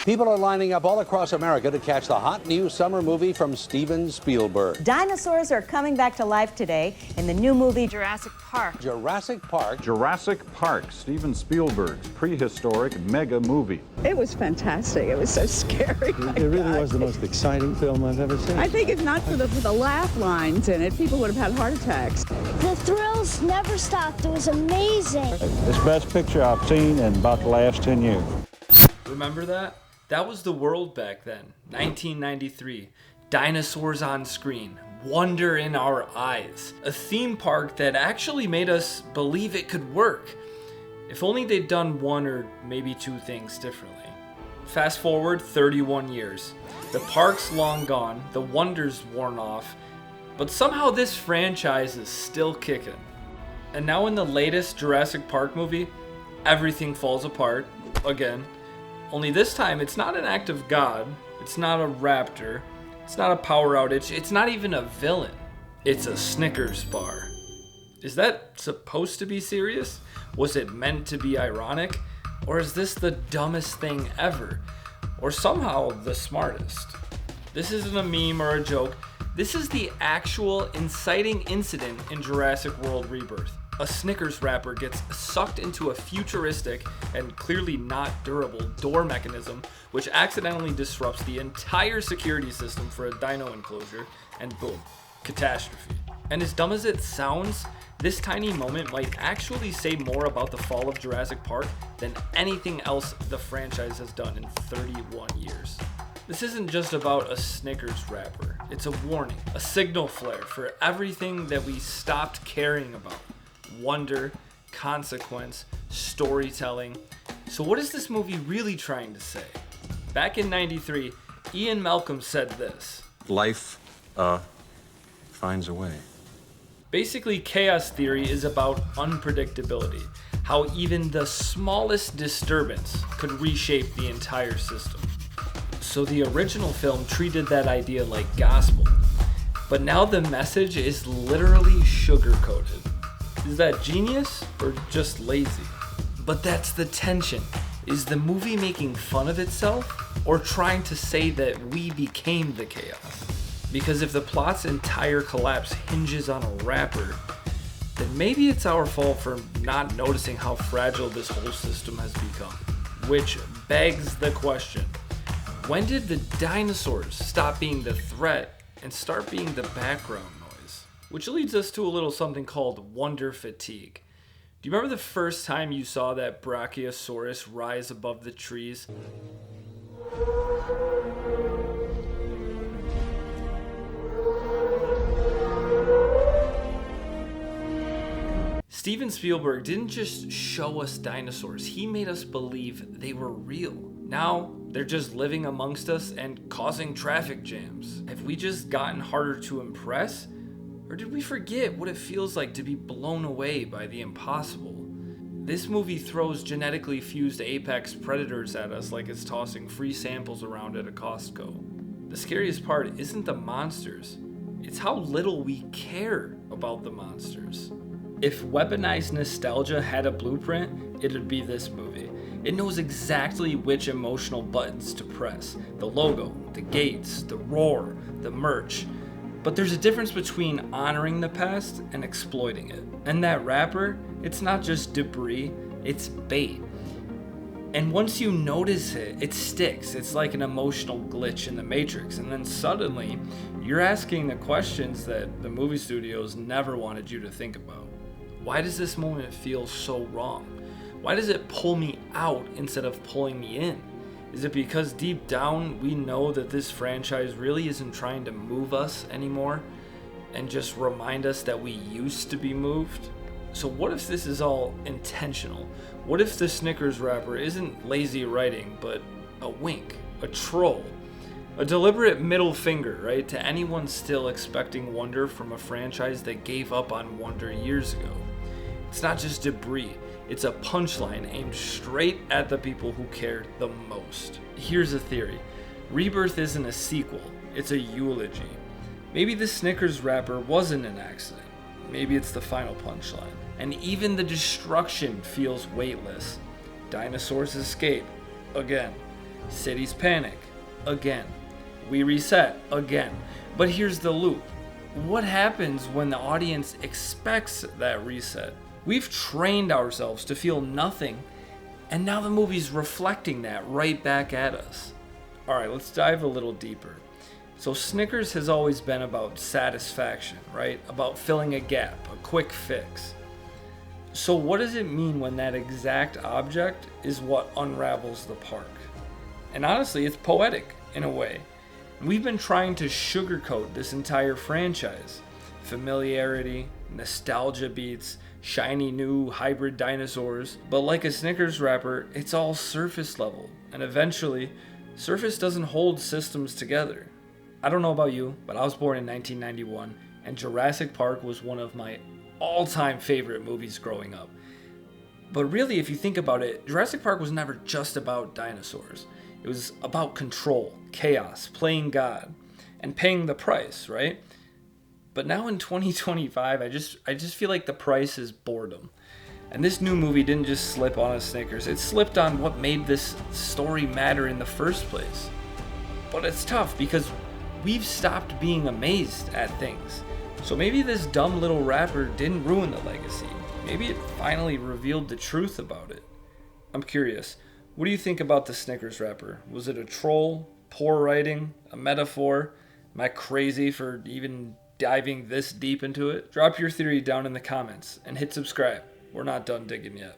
People are lining up all across America to catch the hot new summer movie from Steven Spielberg. Dinosaurs are coming back to life today in the new movie Jurassic Park. Jurassic Park. Jurassic Park, Steven Spielberg's prehistoric mega movie. It was fantastic. It was so scary. It really was the most exciting film I've ever seen. I think if not for the laugh lines in it, people would have had heart attacks. The thrills never stopped. It was amazing. It's the best picture I've seen in about the last 10 years. Remember that? That was the world back then, 1993. Dinosaurs on screen, wonder in our eyes. A theme park that actually made us believe it could work. If only they'd done one or maybe two things differently. Fast forward 31 years. The park's long gone, the wonder's worn off, but somehow this franchise is still kicking. And now in the latest Jurassic Park movie, everything falls apart, again. Only this time, it's not an act of God, it's not a raptor, it's not a power outage, it's not even a villain. It's a Snickers bar. Is that supposed to be serious? Was it meant to be ironic? Or is this the dumbest thing ever? Or somehow the smartest? This isn't a meme or a joke. This is the actual inciting incident in Jurassic World Rebirth. A Snickers wrapper gets sucked into a futuristic and clearly not durable door mechanism, which accidentally disrupts the entire security system for a dino enclosure, and boom, catastrophe. And as dumb as it sounds, this tiny moment might actually say more about the fall of Jurassic Park than anything else the franchise has done in 31 years. This isn't just about a Snickers wrapper, it's a warning, a signal flare for everything that we stopped caring about. Wonder, consequence, storytelling. So what is this movie really trying to say? Back in '93, Ian Malcolm said this. Life, finds a way. Basically, chaos theory is about unpredictability. How even the smallest disturbance could reshape the entire system. So the original film treated that idea like gospel. But now the message is literally sugar-coated. Is that genius or just lazy? But that's the tension. Is the movie making fun of itself or trying to say that we became the chaos? Because if the plot's entire collapse hinges on a wrapper, then maybe it's our fault for not noticing how fragile this whole system has become. Which begs the question, when did the dinosaurs stop being the threat and start being the background noise? Which leads us to a little something called wonder fatigue. Do you remember the first time you saw that Brachiosaurus rise above the trees? Steven Spielberg didn't just show us dinosaurs, he made us believe they were real. Now, they're just living amongst us and causing traffic jams. Have we just gotten harder to impress? Or did we forget what it feels like to be blown away by the impossible? This movie throws genetically fused apex predators at us like it's tossing free samples around at a Costco. The scariest part isn't the monsters, it's how little we care about the monsters. If weaponized nostalgia had a blueprint, it'd be this movie. It knows exactly which emotional buttons to press. The logo, the gates, the roar, the merch. But there's a difference between honoring the past and exploiting it. And that wrapper, it's not just debris, it's bait. And once you notice it, it sticks. It's like an emotional glitch in the Matrix. And then suddenly, you're asking the questions that the movie studios never wanted you to think about. Why does this moment feel so wrong? Why does it pull me out instead of pulling me in? Is it because deep down we know that this franchise really isn't trying to move us anymore and just remind us that we used to be moved? So what if this is all intentional? What if the Snickers wrapper isn't lazy writing, but a wink, a troll, a deliberate middle finger, right, to anyone still expecting wonder from a franchise that gave up on wonder years ago? It's not just debris. It's a punchline aimed straight at the people who cared the most. Here's a theory. Rebirth isn't a sequel, it's a eulogy. Maybe the Snickers wrapper wasn't an accident. Maybe it's the final punchline. And even the destruction feels weightless. Dinosaurs escape. Again. Cities panic. Again. We reset. Again. But here's the loop. What happens when the audience expects that reset? We've trained ourselves to feel nothing, and now the movie's reflecting that right back at us. Alright, let's dive a little deeper. So Snickers has always been about satisfaction, right? About filling a gap, a quick fix. So what does it mean when that exact object is what unravels the park? And honestly, it's poetic in a way. We've been trying to sugarcoat this entire franchise. Familiarity, nostalgia beats, shiny new hybrid dinosaurs. But like a Snickers wrapper, it's all surface level. And eventually, surface doesn't hold systems together. I don't know about you, but I was born in 1991, and Jurassic Park was one of my all-time favorite movies growing up. But really, if you think about it, Jurassic Park was never just about dinosaurs. It was about control, chaos, playing God, and paying the price, right? But now in 2025, I just feel like the price is boredom. And this new movie didn't just slip on a Snickers, it slipped on what made this story matter in the first place. But it's tough because we've stopped being amazed at things. So maybe this dumb little wrapper didn't ruin the legacy. Maybe it finally revealed the truth about it. I'm curious, what do you think about the Snickers wrapper? Was it a troll, poor writing, a metaphor? Am I crazy for even diving this deep into it? Drop your theory down in the comments and hit subscribe. We're not done digging yet.